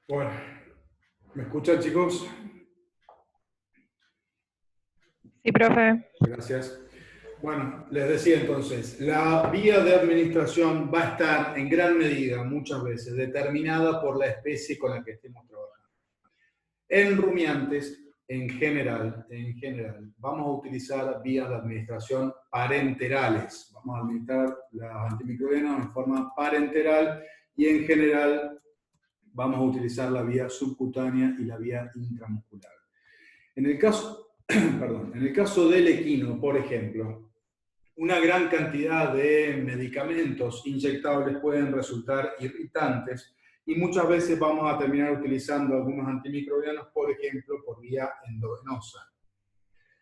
Bueno, ¿me escuchan, chicos? Sí, profe. Gracias. Bueno, les decía entonces, la vía de administración va a estar en gran medida, muchas veces, determinada por la especie con la que estemos trabajando. En rumiantes, en general, vamos a utilizar vías de administración parenterales. Vamos a administrar las antimicrobianas en forma parenteral y en general vamos a utilizar la vía subcutánea y la vía intramuscular. En el caso, perdón, en el caso del equino, por ejemplo, una gran cantidad de medicamentos inyectables pueden resultar irritantes y muchas veces vamos a terminar utilizando algunos antimicrobianos, por ejemplo, por vía endovenosa.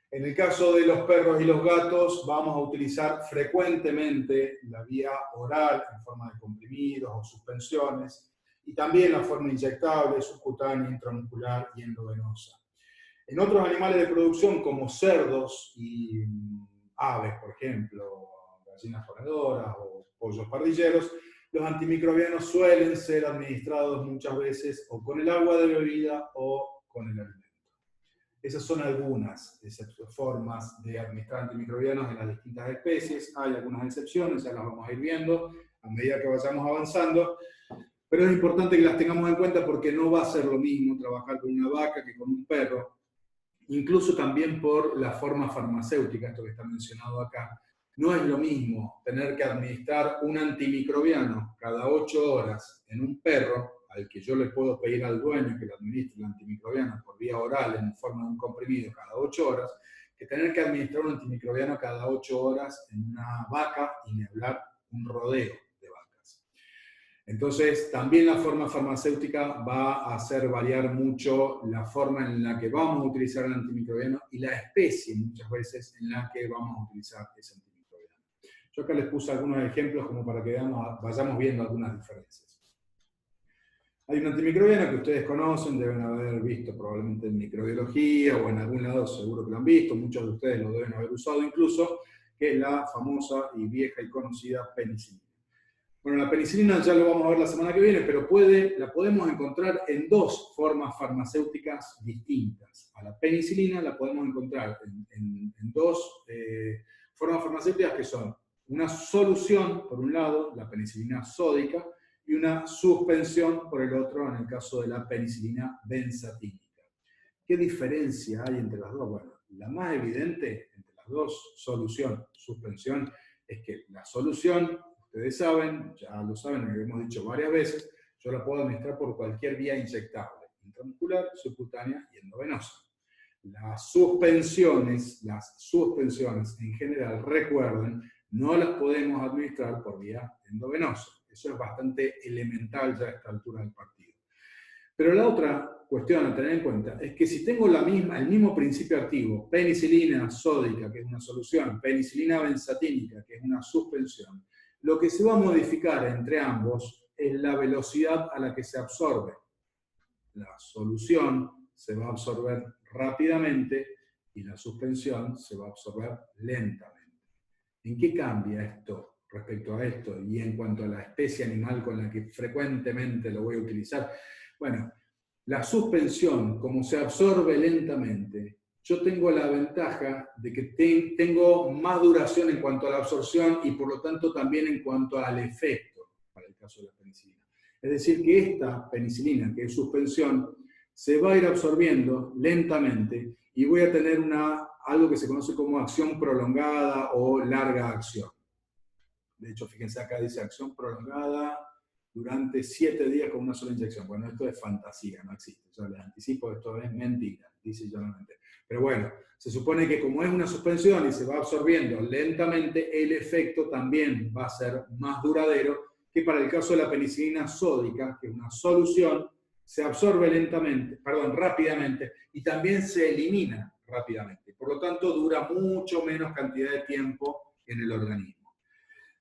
En el caso de los perros y los gatos, vamos a utilizar frecuentemente la vía oral en forma de comprimidos o suspensiones y también la forma inyectable, subcutánea, intramuscular y endovenosa. En otros animales de producción, como cerdos y aves, por ejemplo, gallinas ponedoras o pollos parrilleros, los antimicrobianos suelen ser administrados muchas veces o con el agua de bebida o con el alimento. Esas son algunas formas de administrar antimicrobianos en las distintas especies. Hay algunas excepciones, ya las vamos a ir viendo a medida que vayamos avanzando. Pero es importante que las tengamos en cuenta porque no va a ser lo mismo trabajar con una vaca que con un perro, incluso también por la forma farmacéutica, esto que está mencionado acá. No es lo mismo tener que administrar un antimicrobiano cada 8 horas en un perro, al que yo le puedo pedir al dueño que le administre el antimicrobiano por vía oral en forma de un comprimido cada 8 horas, que tener que administrar un antimicrobiano cada 8 horas en una vaca y ni hablar un rodeo de vacas. Entonces, también la forma farmacéutica va a hacer variar mucho la forma en la que vamos a utilizar el antimicrobiano y la especie, muchas veces, en la que vamos a utilizar ese antimicrobiano. Yo acá les puse algunos ejemplos como para que vayamos viendo algunas diferencias. Hay un antimicrobiano que ustedes conocen, deben haber visto probablemente en microbiología o en algún lado seguro que lo han visto, muchos de ustedes lo deben haber usado incluso, que es la famosa y vieja y conocida penicilina. Bueno, la penicilina ya lo vamos a ver la semana que viene, pero la podemos encontrar en dos formas farmacéuticas distintas. A la penicilina la podemos encontrar en dos formas farmacéuticas que son una solución, por un lado, la penicilina sódica, y una suspensión, por el otro, en el caso de la penicilina benzatínica. ¿Qué diferencia hay entre las dos? Bueno, la más evidente entre las dos, solución, suspensión, es que la solución, ustedes saben, ya lo saben, lo hemos dicho varias veces, yo la puedo administrar por cualquier vía inyectable, intramuscular, subcutánea y endovenosa. Las suspensiones en general, recuerden, no las podemos administrar por vía endovenosa. Eso es bastante elemental ya a esta altura del partido. Pero la otra cuestión a tener en cuenta es que si tengo el mismo principio activo, penicilina sódica, que es una solución, penicilina benzatínica, que es una suspensión, lo que se va a modificar entre ambos es la velocidad a la que se absorbe. La solución se va a absorber rápidamente y la suspensión se va a absorber lentamente. ¿En qué cambia esto respecto a esto y en cuanto a la especie animal con la que frecuentemente lo voy a utilizar? Bueno, la suspensión, como se absorbe lentamente, yo tengo la ventaja de que tengo más duración en cuanto a la absorción y por lo tanto también en cuanto al efecto, para el caso de la penicilina. Es decir, que esta penicilina, que es suspensión, se va a ir absorbiendo lentamente y voy a tener algo que se conoce como acción prolongada o larga acción. De hecho, fíjense acá dice acción prolongada durante 7 días con una sola inyección. Bueno, esto es fantasía, no existe. Yo les anticipo, esto es mentira, dice llanamente. Pero bueno, se supone que como es una suspensión y se va absorbiendo lentamente, el efecto también va a ser más duradero que para el caso de la penicilina sódica, que es una solución, se absorbe rápidamente y también se elimina rápidamente. Por lo tanto, dura mucho menos cantidad de tiempo en el organismo.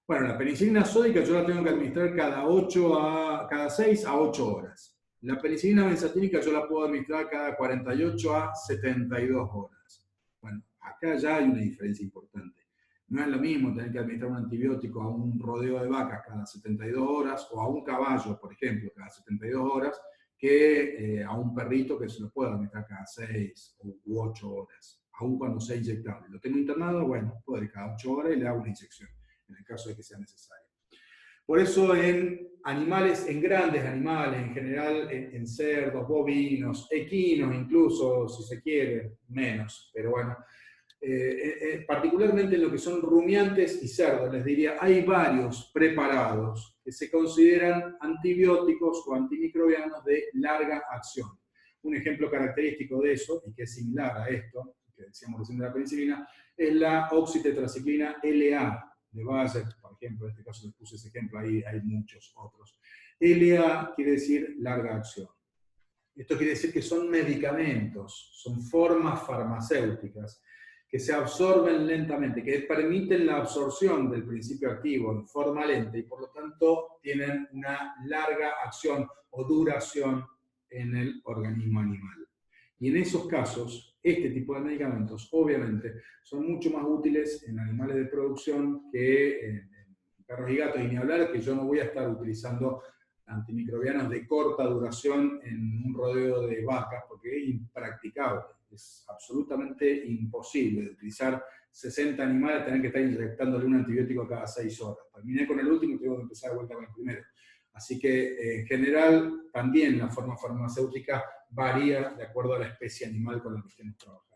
Bueno, la penicilina sódica yo la tengo que administrar cada 6 a 8 horas. La penicilina benzatínica yo la puedo administrar cada 48 a 72 horas. Bueno, acá ya hay una diferencia importante. No es lo mismo tener que administrar un antibiótico a un rodeo de vacas cada 72 horas o a un caballo, por ejemplo, cada 72 horas, que a un perrito que se lo pueda administrar cada 6 u 8 horas, aun cuando sea inyectable. Lo tengo internado, bueno, puedo ir cada 8 horas y le hago una inyección, en el caso de que sea necesario. Por eso en animales, en grandes animales, en general en cerdos, bovinos, equinos incluso, si se quiere, menos, pero bueno, particularmente en lo que son rumiantes y cerdos, les diría, hay varios preparados que se consideran antibióticos o antimicrobianos de larga acción. Un ejemplo característico de eso, y que es similar a esto, que decíamos recién de la penicilina, es la oxitetraciclina LA de Bayer, por ejemplo. En este caso les puse ese ejemplo, ahí hay muchos otros. LA quiere decir larga acción. Esto quiere decir que son medicamentos, son formas farmacéuticas que se absorben lentamente, que permiten la absorción del principio activo en forma lenta y por lo tanto tienen una larga acción o duración en el organismo animal. Y en esos casos, este tipo de medicamentos obviamente son mucho más útiles en animales de producción que en perros y gatos, y ni hablar que yo no voy a estar utilizando antimicrobianos de corta duración en un rodeo de vacas, porque es impracticable, es absolutamente imposible de utilizar 60 animales, tener que estar inyectándole un antibiótico cada 6 horas. Terminé con el último y tengo que empezar de vuelta con el primero. Así que en general también la forma farmacéutica varía de acuerdo a la especie animal con la que estemos trabajando.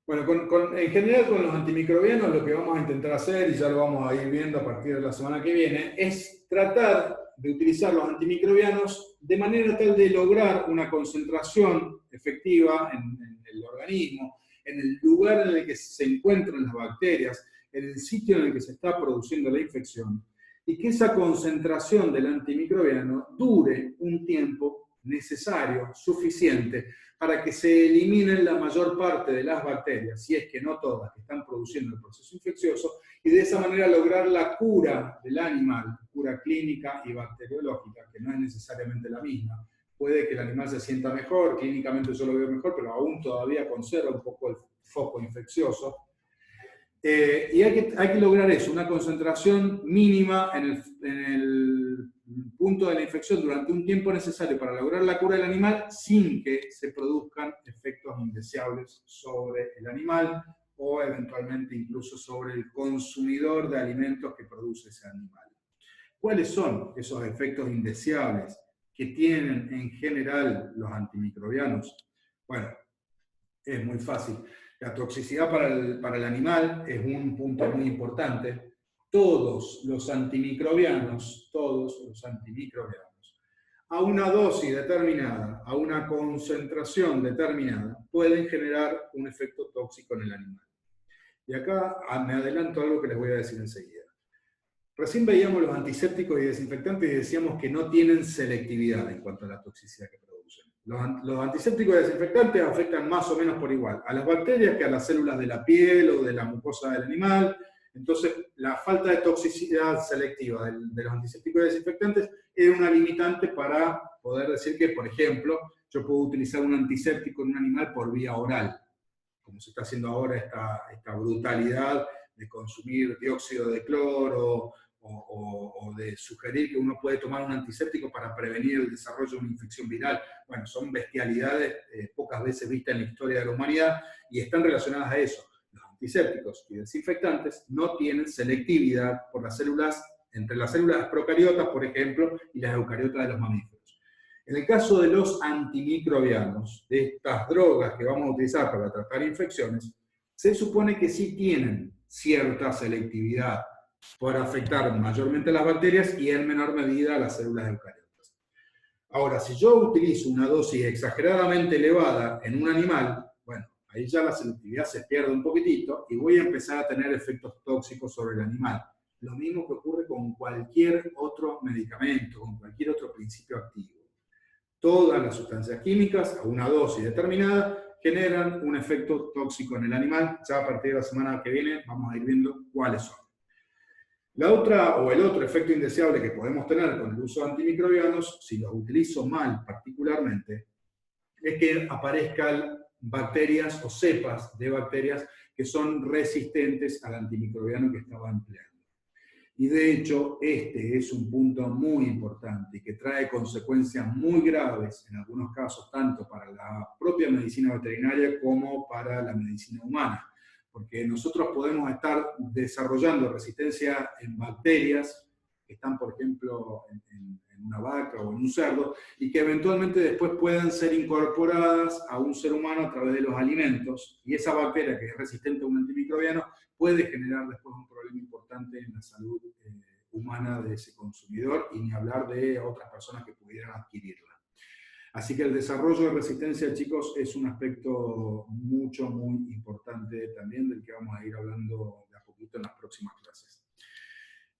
Bueno, en general con los antimicrobianos lo que vamos a intentar hacer, y ya lo vamos a ir viendo a partir de la semana que viene, es tratar de utilizar los antimicrobianos de manera tal de lograr una concentración efectiva en el organismo, en el lugar en el que se encuentran las bacterias, en el sitio en el que se está produciendo la infección, y que esa concentración del antimicrobiano dure un tiempo necesario, suficiente, para que se eliminen la mayor parte de las bacterias, si es que no todas, que están produciendo el proceso infeccioso, y de esa manera lograr la cura del animal, cura clínica y bacteriológica, que no es necesariamente la misma. Puede que el animal se sienta mejor, clínicamente yo lo veo mejor, pero aún todavía conserva un poco el foco infeccioso. Y hay que lograr eso, una concentración mínima en el punto de la infección durante un tiempo necesario para lograr la cura del animal sin que se produzcan efectos indeseables sobre el animal o eventualmente incluso sobre el consumidor de alimentos que produce ese animal. ¿Cuáles son esos efectos indeseables que tienen en general los antimicrobianos? Bueno, es muy fácil. La toxicidad para el animal es un punto muy importante. Todos los antimicrobianos, a una dosis determinada, a una concentración determinada, pueden generar un efecto tóxico en el animal. Y acá me adelanto a algo que les voy a decir enseguida. Recién veíamos los antisépticos y desinfectantes y decíamos que no tienen selectividad en cuanto a la toxicidad que producen. Los antisépticos y desinfectantes afectan más o menos por igual a las bacterias que a las células de la piel o de la mucosa del animal. Entonces, la falta de toxicidad selectiva de los antisépticos y desinfectantes es una limitante para poder decir que, por ejemplo, yo puedo utilizar un antiséptico en un animal por vía oral, como se está haciendo ahora esta brutalidad de consumir dióxido de cloro o de sugerir que uno puede tomar un antiséptico para prevenir el desarrollo de una infección viral. Bueno, son bestialidades pocas veces vistas en la historia de la humanidad y están relacionadas a eso. Los antisépticos y desinfectantes no tienen selectividad por las células, entre las células procariotas, por ejemplo, y las eucariotas de los mamíferos. En el caso de los antimicrobianos, de estas drogas que vamos a utilizar para tratar infecciones, se supone que sí tienen cierta selectividad por afectar mayormente a las bacterias y en menor medida a las células eucariotas. Ahora, si yo utilizo una dosis exageradamente elevada en un animal, bueno, ahí ya la selectividad se pierde un poquitito y voy a empezar a tener efectos tóxicos sobre el animal. Lo mismo que ocurre con cualquier otro medicamento, con cualquier otro principio activo. Todas las sustancias químicas, a una dosis determinada, generan un efecto tóxico en el animal. Ya a partir de la semana que viene vamos a ir viendo cuáles son. La otra, o el otro efecto indeseable que podemos tener con el uso de antimicrobianos, si los utilizo mal particularmente, es que aparezcan bacterias o cepas de bacterias que son resistentes al antimicrobiano que estaba empleando. Y de hecho, este es un punto muy importante que trae consecuencias muy graves, en algunos casos, tanto para la propia medicina veterinaria como para la medicina humana. Porque nosotros podemos estar desarrollando resistencia en bacterias que están, por ejemplo, en una vaca o en un cerdo, y que eventualmente después puedan ser incorporadas a un ser humano a través de los alimentos, y esa bacteria que es resistente a un antimicrobiano puede generar después un problema importante en la salud humana de ese consumidor, y ni hablar de otras personas que pudieran adquirirla. Así que el desarrollo de resistencia, chicos, es un aspecto muy importante también, del que vamos a ir hablando de a poquito en las próximas clases.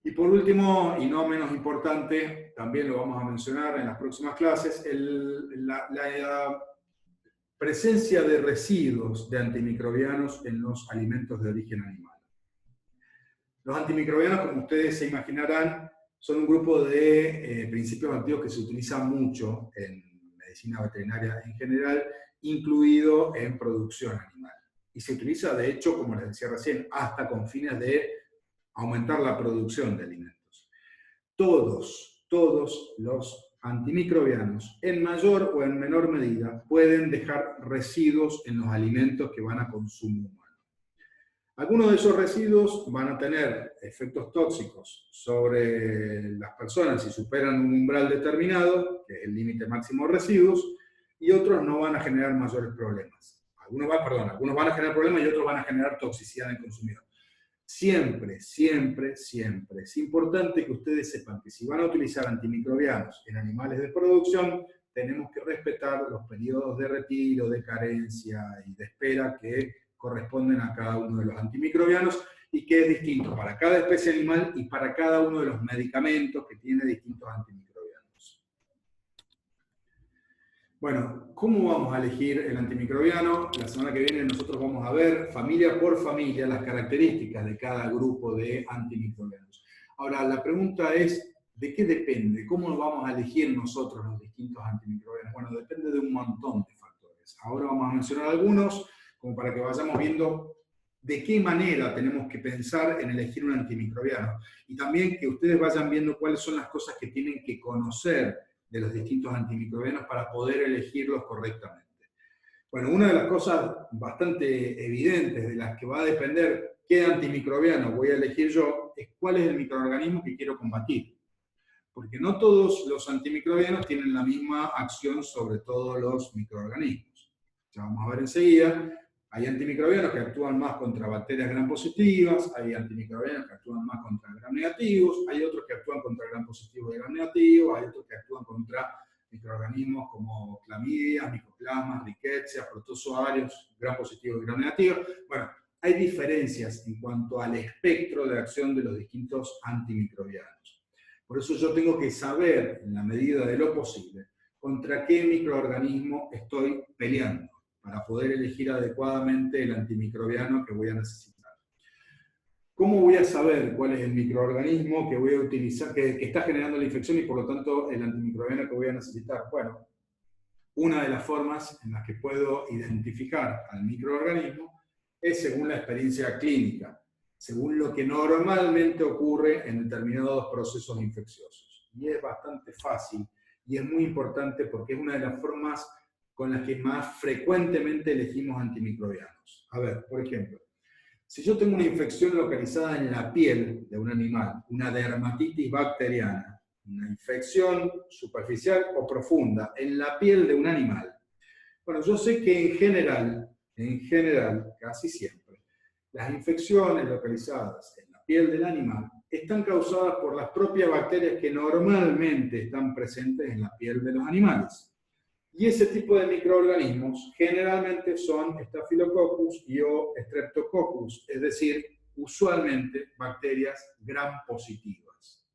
Y por último, y no menos importante, también lo vamos a mencionar en las próximas clases, la presencia de residuos de antimicrobianos en los alimentos de origen animal. Los antimicrobianos, como ustedes se imaginarán, son un grupo de principios activos que se utilizan mucho en medicina veterinaria en general, incluido en producción animal. Y se utiliza, de hecho, como les decía recién, hasta con fines de aumentar la producción de alimentos. Todos los antimicrobianos, en mayor o en menor medida, pueden dejar residuos en los alimentos que van a consumo humano. Algunos de esos residuos van a tener efectos tóxicos sobre las personas si superan un umbral determinado, que es el límite máximo de residuos, y otros no van a generar mayores problemas. Algunos van a generar problemas y otros van a generar toxicidad en el consumidor. Siempre es importante que ustedes sepan que si van a utilizar antimicrobianos en animales de producción, tenemos que respetar los periodos de retiro, de carencia y de espera que corresponden a cada uno de los antimicrobianos, y que es distinto para cada especie animal y para cada uno de los medicamentos que tiene distintos antimicrobianos. Bueno, ¿cómo vamos a elegir el antimicrobiano? La semana que viene nosotros vamos a ver familia por familia las características de cada grupo de antimicrobianos. Ahora, la pregunta es, ¿de qué depende? ¿Cómo vamos a elegir nosotros los distintos antimicrobianos? Bueno, depende de un montón de factores. Ahora vamos a mencionar algunos, como para que vayamos viendo de qué manera tenemos que pensar en elegir un antimicrobiano. Y también que ustedes vayan viendo cuáles son las cosas que tienen que conocer de los distintos antimicrobianos para poder elegirlos correctamente. Bueno, una de las cosas bastante evidentes de las que va a depender qué antimicrobiano voy a elegir yo es cuál es el microorganismo que quiero combatir. Porque no todos los antimicrobianos tienen la misma acción sobre todos los microorganismos. Ya vamos a ver enseguida. Hay antimicrobianos que actúan más contra bacterias gram positivas, hay antimicrobianos que actúan más contra gram negativos, hay otros que actúan contra gram positivos y gram negativos, hay otros que actúan contra microorganismos como clamidias, micoplasmas, rickettsia, protozoarios, gram positivos y gram negativos. Bueno, hay diferencias en cuanto al espectro de acción de los distintos antimicrobianos. Por eso yo tengo que saber, en la medida de lo posible, contra qué microorganismo estoy peleando, para poder elegir adecuadamente el antimicrobiano que voy a necesitar. ¿Cómo voy a saber cuál es el microorganismo que voy a utilizar, que está generando la infección y por lo tanto el antimicrobiano que voy a necesitar? Bueno, una de las formas en las que puedo identificar al microorganismo es según la experiencia clínica, según lo que normalmente ocurre en determinados procesos infecciosos. Y es bastante fácil y es muy importante porque es una de las formas con las que más frecuentemente elegimos antimicrobianos. A ver, por ejemplo, si yo tengo una infección localizada en la piel de un animal, una dermatitis bacteriana, una infección superficial o profunda en la piel de un animal, bueno, yo sé que en general, casi siempre, las infecciones localizadas en la piel del animal están causadas por las propias bacterias que normalmente están presentes en la piel de los animales. Y ese tipo de microorganismos generalmente son Staphylococcus y o Streptococcus, es decir, usualmente bacterias gram positivas.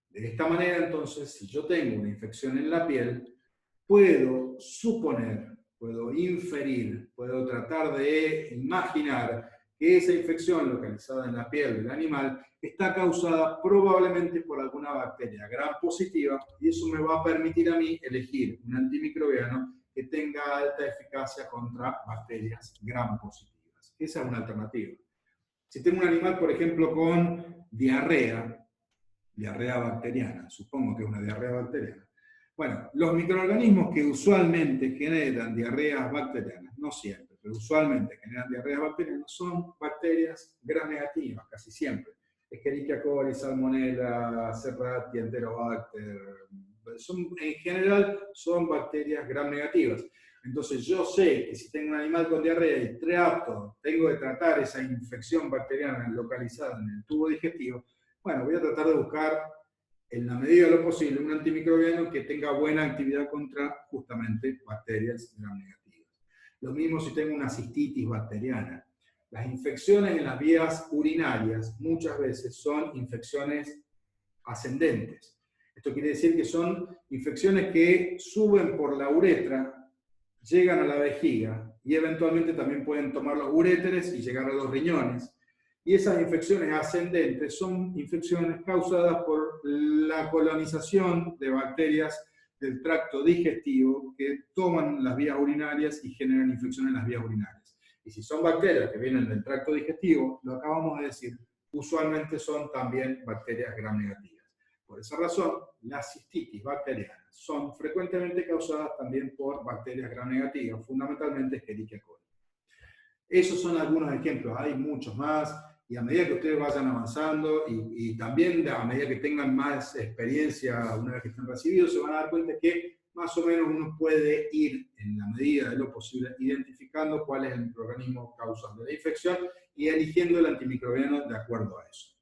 De esta manera, entonces, si yo tengo una infección en la piel, puedo suponer, puedo inferir, puedo tratar de imaginar que esa infección localizada en la piel del animal está causada probablemente por alguna bacteria gram positiva, y eso me va a permitir a mí elegir un antimicrobiano que tenga alta eficacia contra bacterias gram positivas. Esa es una alternativa. Si tengo un animal, por ejemplo, con diarrea, diarrea bacteriana, supongo que es una diarrea bacteriana. Bueno, los microorganismos que usualmente generan diarreas bacterianas, no siempre, pero usualmente generan diarreas bacterianas, son bacterias gram negativas, casi siempre. Escherichia coli, Salmonella, Serratia, Enterobacter, en general son bacterias gram negativas. Entonces yo sé que si tengo un animal con diarrea y tengo que tratar esa infección bacteriana localizada en el tubo digestivo, bueno, voy a tratar de buscar, en la medida de lo posible, un antimicrobiano que tenga buena actividad contra justamente bacterias gram negativas. Lo mismo si tengo una cistitis bacteriana. Las infecciones en las vías urinarias muchas veces son infecciones ascendentes. Esto quiere decir que son infecciones que suben por la uretra, llegan a la vejiga y eventualmente también pueden tomar los uréteres y llegar a los riñones. Y esas infecciones ascendentes son infecciones causadas por la colonización de bacterias del tracto digestivo que toman las vías urinarias y generan infecciones en las vías urinarias. Y si son bacterias que vienen del tracto digestivo, lo acabamos de decir, usualmente son también bacterias gram negativas. Por esa razón, las cistitis bacterianas son frecuentemente causadas también por bacterias gram negativas, fundamentalmente Escherichia coli. Esos son algunos ejemplos, hay muchos más, y a medida que ustedes vayan avanzando y también a medida que tengan más experiencia una vez que estén recibidos, se van a dar cuenta que más o menos uno puede ir, en la medida de lo posible, identificando cuál es el microorganismo causante de la infección y eligiendo el antimicrobiano de acuerdo a eso.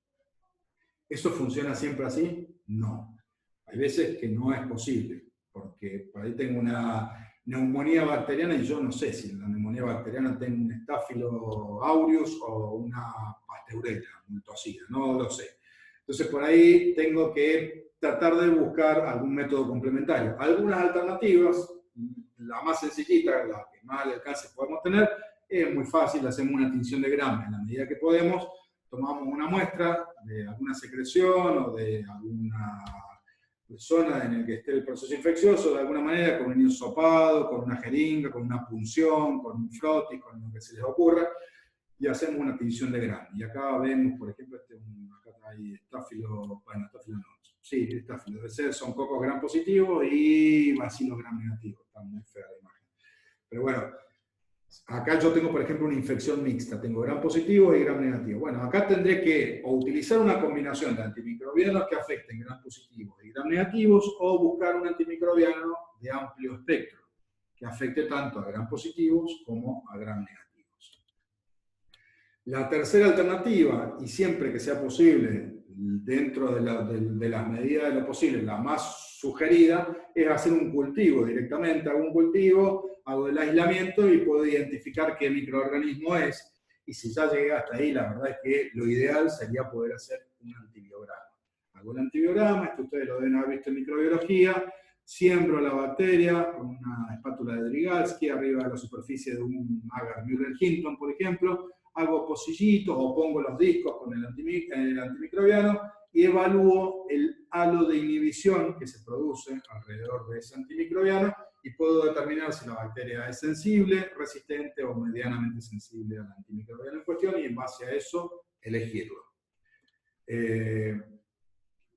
¿Eso funciona siempre así? No. Hay veces que no es posible, porque por ahí tengo una neumonía bacteriana y yo no sé si en la neumonía bacteriana tengo un Staphylo aureus o una Pasteurella multocida, no lo sé. Entonces por ahí tengo que tratar de buscar algún método complementario. Algunas alternativas, la más sencillita, la que más al alcance podemos tener, es muy fácil, hacemos una tinción de Gram en la medida que podemos, tomamos una muestra de alguna secreción o de alguna zona en la que esté el proceso infeccioso, de alguna manera, con un hisopado, con una jeringa, con una punción, con un frotis, con lo que se les ocurra, y hacemos una tinción de Gram. Y acá vemos, por ejemplo, acá hay Staphylo, bueno, Staphylo no, sí, Staphylo, debe ser, son cocos Gram positivos y bacilos Gram negativos. Está muy fea la imagen. Pero bueno, acá yo tengo, por ejemplo, una infección mixta, tengo Gram positivo y Gram negativo. Bueno, acá tendré que o utilizar una combinación de antimicrobianos que afecten Gram positivos y Gram negativos, o buscar un antimicrobiano de amplio espectro, que afecte tanto a Gram positivos como a Gram negativos. La tercera alternativa, y siempre que sea posible, dentro de las medidas de lo posible, la más sugerida, es hacer un cultivo directamente. Hago un cultivo, hago el aislamiento y puedo identificar qué microorganismo es. Y si ya llegué hasta ahí, la verdad es que lo ideal sería poder hacer un antibiograma. Hago el antibiograma, esto ustedes lo deben haber visto en microbiología, siembro la bacteria con una espátula de Drygalski arriba de la superficie de un agar Müller-Hinton, por ejemplo, hago pocillitos o pongo los discos con el antimicrobiano y evalúo el halo de inhibición que se produce alrededor de ese antimicrobiano y puedo determinar si la bacteria es sensible, resistente o medianamente sensible al antimicrobiano en cuestión y en base a eso elegirlo.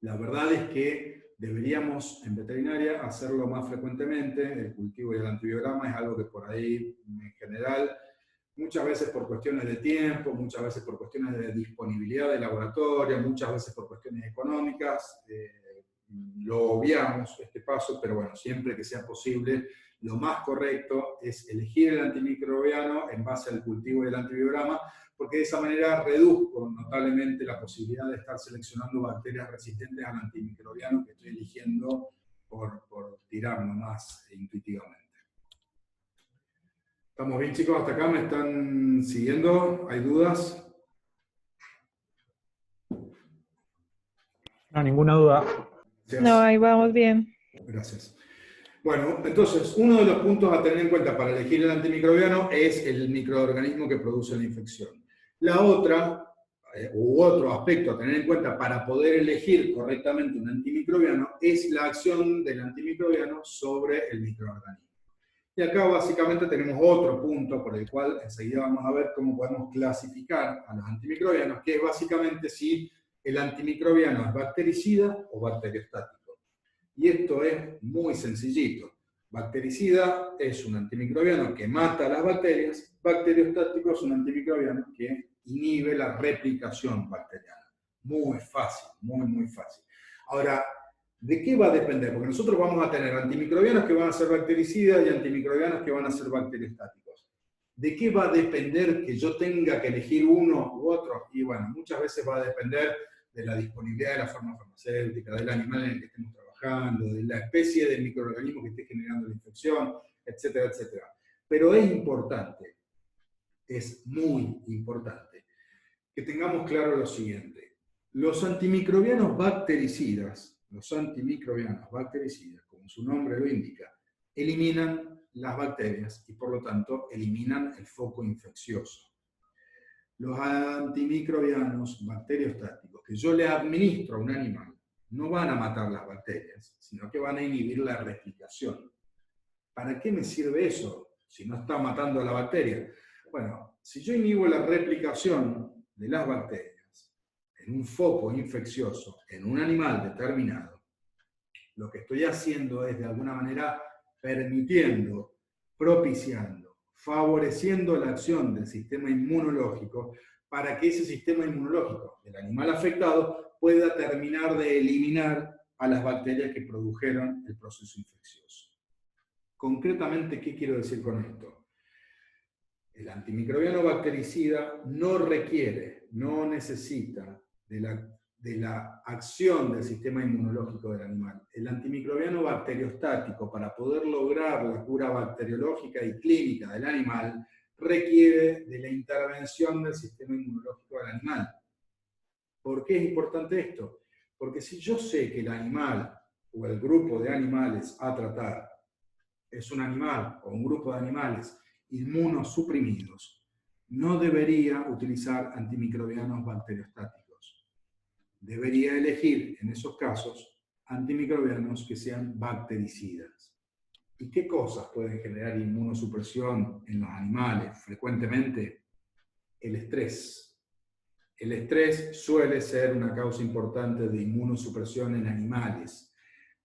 La verdad es que deberíamos en veterinaria hacerlo más frecuentemente. El cultivo y el antibiograma es algo que por ahí en general, muchas veces por cuestiones de tiempo, muchas veces por cuestiones de disponibilidad de laboratorio, muchas veces por cuestiones económicas, lo obviamos este paso, pero bueno, siempre que sea posible, lo más correcto es elegir el antimicrobiano en base al cultivo y el antibiograma, porque de esa manera reduzco notablemente la posibilidad de estar seleccionando bacterias resistentes al antimicrobiano que estoy eligiendo por tirar nomás intuitivamente. ¿Estamos bien, chicos? ¿Hasta acá me están siguiendo? ¿Hay dudas? No, ninguna duda. Gracias. No, ahí vamos bien. Gracias. Bueno, entonces, uno de los puntos a tener en cuenta para elegir el antimicrobiano es el microorganismo que produce la infección. La otra, u otro aspecto a tener en cuenta para poder elegir correctamente un antimicrobiano es la acción del antimicrobiano sobre el microorganismo. Y acá básicamente tenemos otro punto por el cual enseguida vamos a ver cómo podemos clasificar a los antimicrobianos, que es básicamente si ¿el antimicrobiano es bactericida o bacteriostático? Y esto es muy sencillito. Bactericida es un antimicrobiano que mata a las bacterias, bacteriostático es un antimicrobiano que inhibe la replicación bacteriana. Muy fácil, muy fácil. Ahora, ¿de qué va a depender? Porque nosotros vamos a tener antimicrobianos que van a ser bactericidas y antimicrobianos que van a ser bacteriostáticos. ¿De qué va a depender que yo tenga que elegir uno u otro? Y bueno, muchas veces va a depender de la disponibilidad de la forma farmacéutica, del animal en el que estemos trabajando, de la especie de microorganismo que esté generando la infección, etcétera, etcétera. Pero es importante, es muy importante, que tengamos claro lo siguiente. Los antimicrobianos bactericidas, como su nombre lo indica, eliminan las bacterias y por lo tanto eliminan el foco infeccioso. Los antimicrobianos bacteriostáticos que yo le administro a un animal no van a matar las bacterias, sino que van a inhibir la replicación. ¿Para qué me sirve eso si no está matando a la bacteria? Bueno, si yo inhibo la replicación de las bacterias en un foco infeccioso, en un animal determinado, lo que estoy haciendo es de alguna manera permitiendo, propiciando, favoreciendo la acción del sistema inmunológico para que ese sistema inmunológico del animal afectado pueda terminar de eliminar a las bacterias que produjeron el proceso infeccioso. Concretamente, ¿qué quiero decir con esto? El antimicrobiano bactericida no requiere, no necesita de la acción del sistema inmunológico del animal. El antimicrobiano bacteriostático, para poder lograr la cura bacteriológica y clínica del animal, requiere de la intervención del sistema inmunológico del animal. ¿Por qué es importante esto? Porque si yo sé que el animal o el grupo de animales a tratar es un animal o un grupo de animales inmunosuprimidos, no debería utilizar antimicrobianos bacteriostáticos. Debería elegir, en esos casos, antimicrobianos que sean bactericidas. ¿Y qué cosas pueden generar inmunosupresión en los animales? Frecuentemente, el estrés. El estrés suele ser una causa importante de inmunosupresión en animales.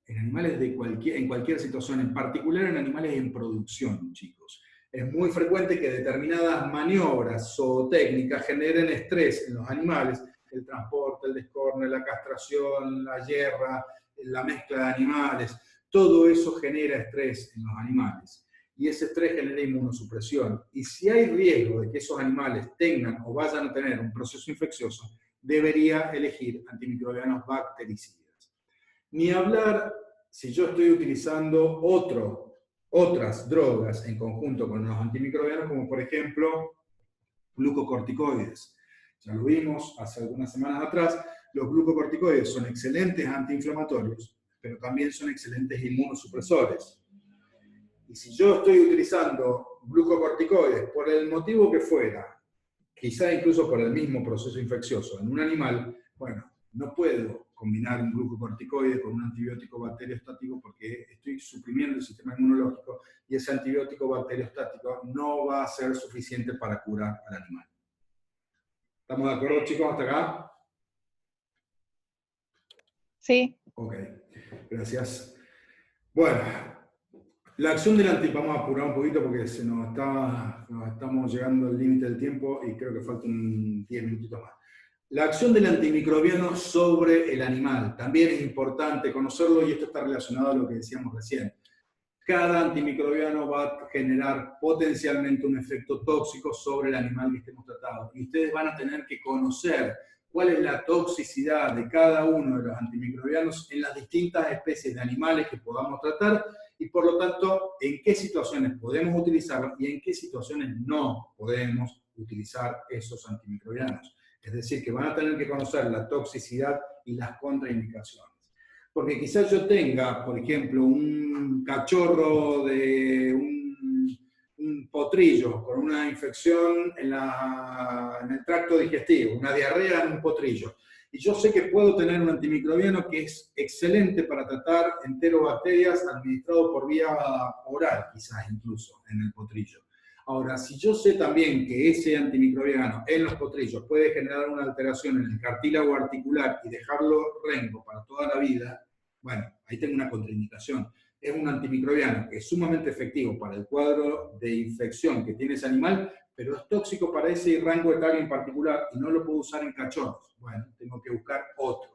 En animales en cualquier situación, en particular en animales en producción, chicos. Es muy frecuente que determinadas maniobras o técnicas generen estrés en los animales. El transporte, el descorne, la castración, la hierra, la mezcla de animales, todo eso genera estrés en los animales. Y ese estrés genera inmunosupresión. Y si hay riesgo de que esos animales tengan o vayan a tener un proceso infeccioso, debería elegir antimicrobianos bactericidas. Ni hablar si yo estoy utilizando otras drogas en conjunto con los antimicrobianos, como por ejemplo glucocorticoides. Ya lo vimos hace algunas semanas atrás, los glucocorticoides son excelentes antiinflamatorios, pero también son excelentes inmunosupresores. Y si yo estoy utilizando glucocorticoides por el motivo que fuera, quizá incluso por el mismo proceso infeccioso en un animal, bueno, no puedo combinar un glucocorticoide con un antibiótico bacteriostático porque estoy suprimiendo el sistema inmunológico y ese antibiótico bacteriostático no va a ser suficiente para curar al animal. ¿Estamos de acuerdo, chicos, hasta acá? Sí. Ok, gracias. Bueno, la acción del vamos a apurar un poquito porque estamos llegando al límite del tiempo y creo que faltan 10 minutitos más. La acción del antimicrobiano sobre el animal. También es importante conocerlo y esto está relacionado a lo que decíamos recién. Cada antimicrobiano va a generar potencialmente un efecto tóxico sobre el animal que estemos tratando. Y ustedes van a tener que conocer cuál es la toxicidad de cada uno de los antimicrobianos en las distintas especies de animales que podamos tratar y por lo tanto en qué situaciones podemos utilizarlos y en qué situaciones no podemos utilizar esos antimicrobianos. Es decir, que van a tener que conocer la toxicidad y las contraindicaciones. Porque quizás yo tenga, por ejemplo, un cachorro de un potrillo con una infección en el tracto digestivo, una diarrea en un potrillo. Y yo sé que puedo tener un antimicrobiano que es excelente para tratar enterobacterias administrado por vía oral, quizás incluso, en el potrillo. Ahora, si yo sé también que ese antimicrobiano en los potrillos puede generar una alteración en el cartílago articular y dejarlo rengo para toda la vida, bueno, ahí tengo una contraindicación. Es un antimicrobiano que es sumamente efectivo para el cuadro de infección que tiene ese animal, pero es tóxico para ese rango etario en particular y no lo puedo usar en cachorros. Bueno, tengo que buscar otro.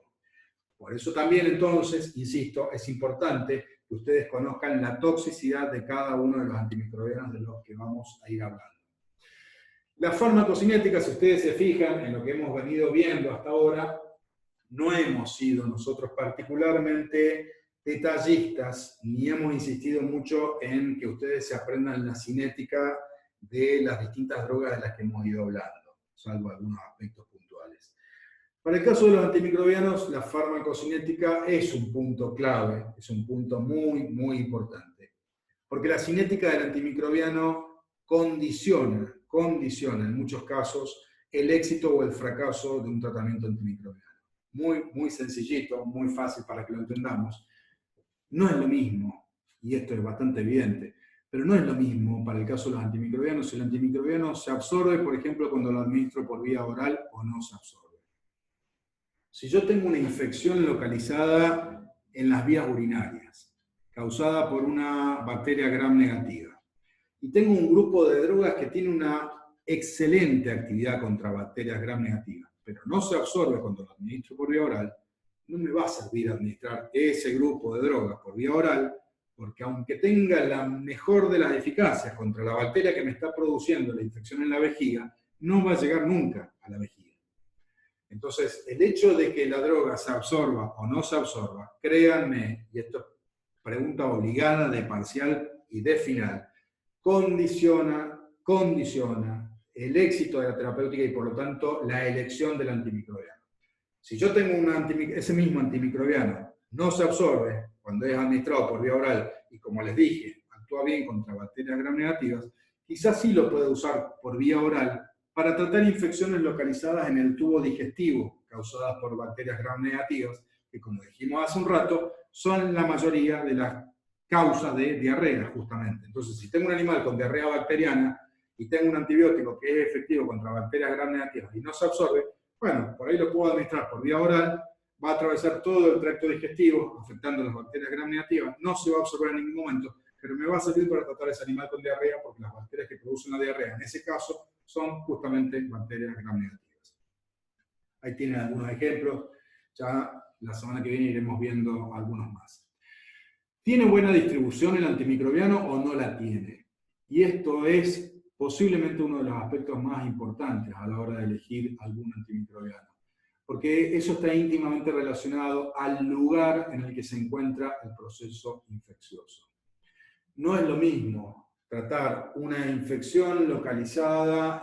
Por eso también, entonces, insisto, es importante que ustedes conozcan la toxicidad de cada uno de los antimicrobianos de los que vamos a ir hablando. La farmacocinética, si ustedes se fijan en lo que hemos venido viendo hasta ahora, no hemos sido nosotros particularmente detallistas, ni hemos insistido mucho en que ustedes se aprendan la cinética de las distintas drogas de las que hemos ido hablando, salvo algunos aspectos puntuales. Para el caso de los antimicrobianos, la farmacocinética es un punto clave, es un punto muy, muy importante. Porque la cinética del antimicrobiano condiciona en muchos casos el éxito o el fracaso de un tratamiento antimicrobiano. Muy, muy sencillito, muy fácil para que lo entendamos. No es lo mismo, y esto es bastante evidente, pero no es lo mismo para el caso de los antimicrobianos si el antimicrobiano se absorbe, por ejemplo, cuando lo administro por vía oral o no se absorbe. Si yo tengo una infección localizada en las vías urinarias, causada por una bacteria gram negativa, y tengo un grupo de drogas que tiene una excelente actividad contra bacterias gram negativas, pero no se absorbe cuando lo administro por vía oral, no me va a servir administrar ese grupo de drogas por vía oral, porque aunque tenga la mejor de las eficacias contra la bacteria que me está produciendo la infección en la vejiga, no va a llegar nunca a la vejiga. Entonces, el hecho de que la droga se absorba o no se absorba, créanme, y esto es pregunta obligada de parcial y de final, condiciona el éxito de la terapéutica y por lo tanto la elección del antimicrobiano. Si yo tengo ese mismo antimicrobiano no se absorbe cuando es administrado por vía oral y como les dije, actúa bien contra bacterias gram negativas, quizás sí lo puede usar por vía oral para tratar infecciones localizadas en el tubo digestivo causadas por bacterias gram negativas, que como dijimos hace un rato, son la mayoría de las causas de diarrea, justamente. Entonces, si tengo un animal con diarrea bacteriana y tengo un antibiótico que es efectivo contra bacterias gram negativas y no se absorbe, bueno, por ahí lo puedo administrar por vía oral, va a atravesar todo el tracto digestivo, afectando a las bacterias gram negativas, no se va a absorber en ningún momento, pero me va a servir para tratar a ese animal con diarrea, porque las bacterias que producen la diarrea, en ese caso, son justamente bacterias gram negativas. Ahí tienen algunos ejemplos, ya la semana que viene iremos viendo algunos más. ¿Tiene buena distribución el antimicrobiano o no la tiene? Y esto es posiblemente uno de los aspectos más importantes a la hora de elegir algún antimicrobiano, porque eso está íntimamente relacionado al lugar en el que se encuentra el proceso infeccioso. No es lo mismo tratar una infección localizada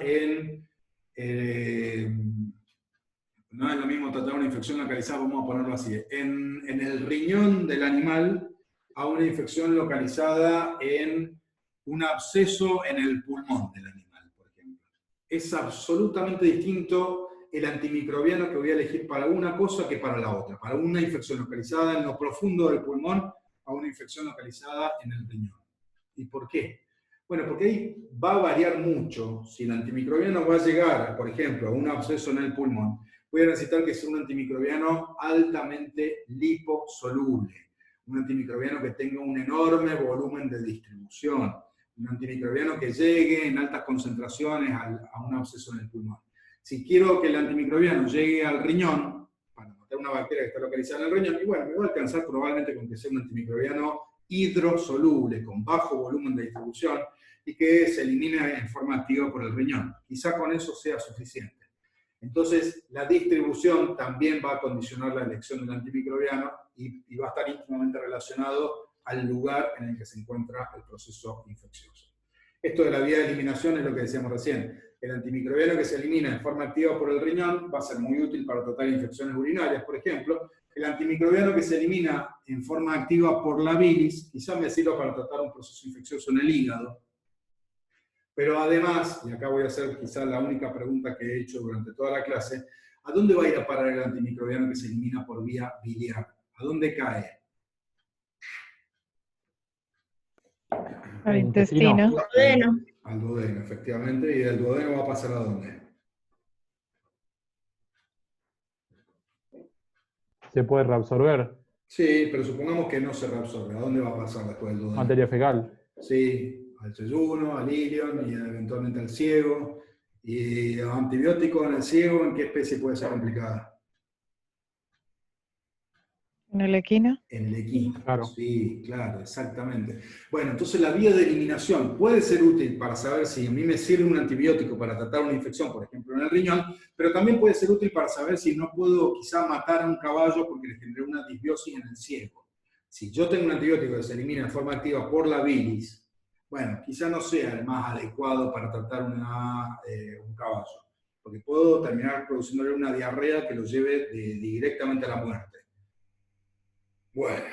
no es lo mismo tratar una infección localizada, vamos a ponerlo así, en el riñón del animal a una infección localizada en un absceso en el pulmón del animal, por ejemplo. Es absolutamente distinto el antimicrobiano que voy a elegir para una cosa que para la otra. Para una infección localizada en lo profundo del pulmón a una infección localizada en el riñón. ¿Y por qué? Bueno, porque ahí va a variar mucho. Si el antimicrobiano va a llegar, por ejemplo, a un absceso en el pulmón, voy a necesitar que sea un antimicrobiano altamente liposoluble. Un antimicrobiano que tenga un enorme volumen de distribución. Un antimicrobiano que llegue en altas concentraciones a un absceso en el pulmón. Si quiero que el antimicrobiano llegue al riñón, para matar una bacteria que está localizada en el riñón, y bueno, me va a alcanzar probablemente con que sea un antimicrobiano hidrosoluble, con bajo volumen de distribución, y que se elimine en forma activa por el riñón. Quizá con eso sea suficiente. Entonces, la distribución también va a condicionar la elección del antimicrobiano y va a estar íntimamente relacionado al lugar en el que se encuentra el proceso infeccioso. Esto de la vía de eliminación es lo que decíamos recién. El antimicrobiano que se elimina en forma activa por el riñón va a ser muy útil para tratar infecciones urinarias, por ejemplo. El antimicrobiano que se elimina en forma activa por la bilis quizá me sirva para tratar un proceso infeccioso en el hígado. Pero además, y acá voy a hacer quizá la única pregunta que he hecho durante toda la clase, ¿a dónde va a ir a parar el antimicrobiano que se elimina por vía biliar? ¿A dónde cae? Al intestino. Duodeno. Al duodeno, efectivamente. ¿Y del duodeno va a pasar a dónde? Se puede reabsorber. Sí, pero supongamos que no se reabsorbe. ¿A dónde va a pasar después del duodeno? Materia fecal. Sí, al yeyuno, al ilion y eventualmente al ciego. ¿Y los antibióticos en el ciego, en qué especie puede ser complicada? En el equino. En el equino. Claro. Sí, claro, exactamente. Bueno, entonces la vía de eliminación puede ser útil para saber si a mí me sirve un antibiótico para tratar una infección, por ejemplo, en el riñón, pero también puede ser útil para saber si no puedo quizá matar a un caballo porque le generé una disbiosis en el ciego. Si yo tengo un antibiótico que se elimina de forma activa por la bilis, bueno, quizá no sea el más adecuado para tratar un caballo, porque puedo terminar produciéndole una diarrea que lo lleve directamente a la muerte. Bueno,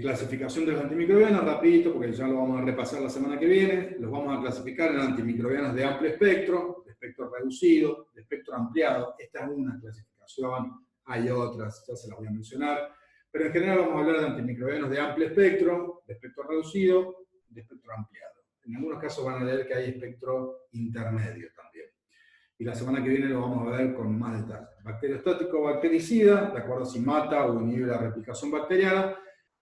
clasificación de los antimicrobianos, rapidito, porque ya lo vamos a repasar la semana que viene. Los vamos a clasificar en antimicrobianos de amplio espectro, de espectro reducido, de espectro ampliado. Esta es una clasificación, hay otras, ya se las voy a mencionar. Pero en general vamos a hablar de antimicrobianos de amplio espectro, de espectro reducido, de espectro ampliado. En algunos casos van a leer que hay espectro intermedio también. Y la semana que viene lo vamos a ver con más detalle. Bacteriostático o bactericida, de acuerdo a si mata o inhibe la replicación bacteriana.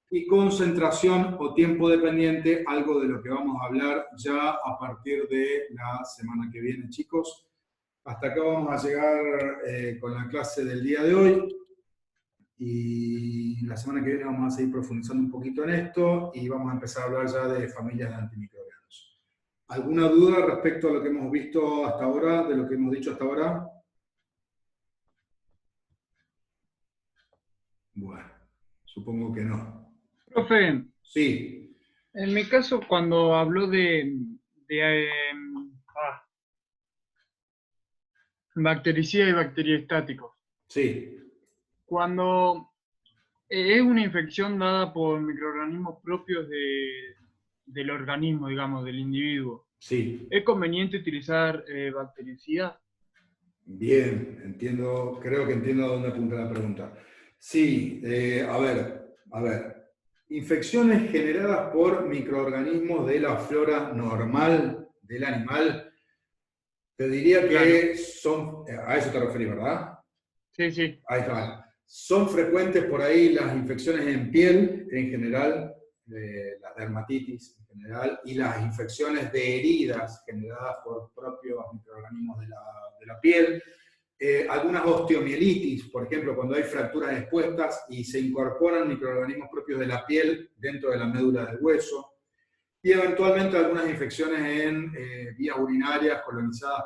Y concentración o tiempo dependiente, algo de lo que vamos a hablar ya a partir de la semana que viene, chicos. Hasta acá vamos a llegar con la clase del día de hoy. Y la semana que viene vamos a seguir profundizando un poquito en esto y vamos a empezar a hablar ya de familias de antimicrobianos. ¿Alguna duda respecto a lo que hemos visto hasta ahora, de lo que hemos dicho hasta ahora? Bueno, supongo que no. Profe, Sí, en mi caso, cuando habló de bactericida y bacteriostáticos, sí. cuando es una infección dada por microorganismos propios del organismo, digamos, del individuo, Sí, ¿es conveniente utilizar bactericida? bien, entiendo, creo que entiendo a dónde apunta la pregunta. Sí, a ver. Infecciones generadas por microorganismos de la flora normal del animal, te diría que son, a eso te referís, ¿verdad? Sí, sí. Ahí está. Son frecuentes por ahí las infecciones en piel, en general, la dermatitis en general, y las infecciones de heridas generadas por propios microorganismos de la piel. Algunas osteomielitis, por ejemplo, cuando hay fracturas expuestas y se incorporan microorganismos propios de la piel dentro de la médula del hueso. Y eventualmente algunas infecciones en vías urinarias colonizadas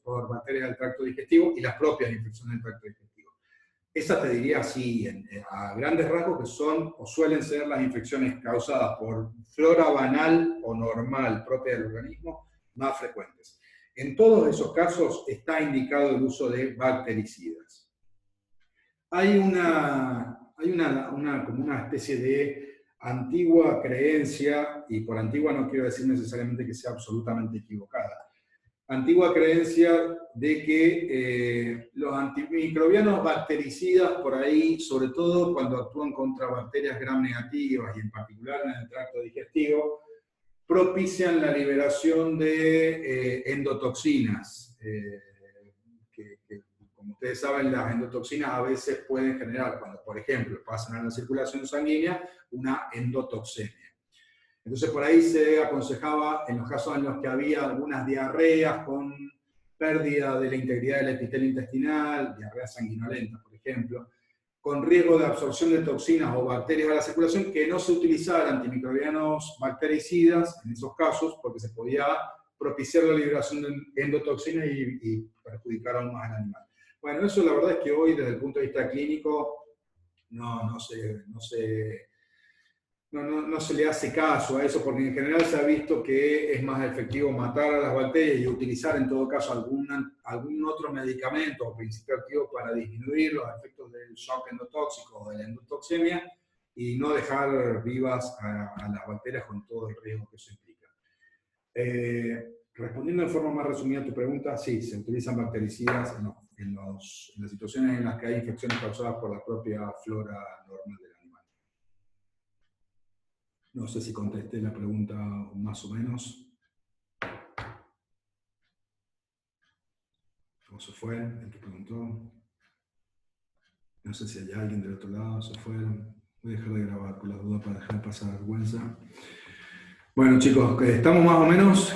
por bacterias del tracto digestivo y las propias infecciones del tracto digestivo. Esa te diría así, a grandes rasgos, que son o suelen ser las infecciones causadas por flora banal o normal propia del organismo más frecuentes. En todos esos casos está indicado el uso de bactericidas. Hay como una especie de antigua creencia, y por antigua no quiero decir necesariamente que sea absolutamente equivocada, antigua creencia de que los antimicrobianos bactericidas por ahí, sobre todo cuando actúan contra bacterias gram negativas y en particular en el tracto digestivo, propician la liberación de endotoxinas, que como ustedes saben, las endotoxinas a veces pueden generar, cuando por ejemplo pasan a la circulación sanguínea, una endotoxemia. Entonces por ahí se aconsejaba, en los casos en los que había algunas diarreas con pérdida de la integridad del epitelio intestinal, diarrea sanguinolenta, por ejemplo, con riesgo de absorción de toxinas o bacterias a la circulación, que no se utilizaran antimicrobianos bactericidas en esos casos, porque se podía propiciar la liberación de endotoxinas y perjudicar aún más al animal. Bueno, eso la verdad es que hoy, desde el punto de vista clínico, no se le hace caso a eso, porque en general se ha visto que es más efectivo matar a las bacterias y utilizar en todo caso algún otro medicamento o principio activo para disminuir los efectos del shock endotóxico o de la endotoxemia y no dejar vivas a las bacterias con todo el riesgo que eso implica. Respondiendo de forma más resumida a tu pregunta, sí, se utilizan bactericidas en las situaciones en las que hay infecciones causadas por la propia flora normal del animal. No sé si contesté la pregunta más o menos. ¿Cómo se fue? El que preguntó. No sé si hay alguien del otro lado, se fueron. Voy a dejar de grabar por las dudas para dejar pasar vergüenza. Bueno, chicos, ¿estamos más o menos?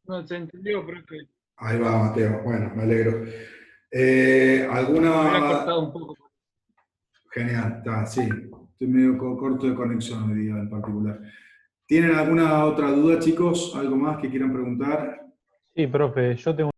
No, se entendió, profe. Ahí va, Mateo. Bueno, me alegro. Me había ¿Alguna...? cortado un poco. Genial, está, sí. Estoy medio corto de conexión hoy día en particular. ¿Tienen alguna otra duda, chicos? ¿Algo más que quieran preguntar? Sí, profe, yo tengo